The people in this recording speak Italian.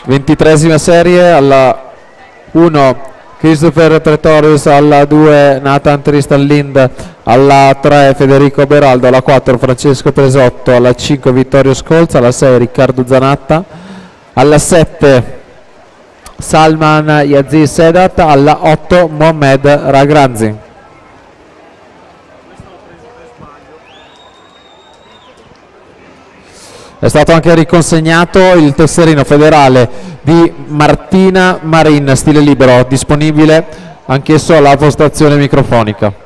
23esima serie, alla 1 Christopher Pretorius, alla 2 Nathan Tristan Lind, alla 3 Federico Beraldo, alla 4 Francesco Tresotto, alla 5 Vittorio Scolza, alla 6 Riccardo Zanatta, alla 7 Salman Yazzi Sedat, alla 8 Mohamed Ragranzi. È stato anche riconsegnato il tesserino federale di Martina Marin, stile libero, disponibile anch'esso alla postazione microfonica.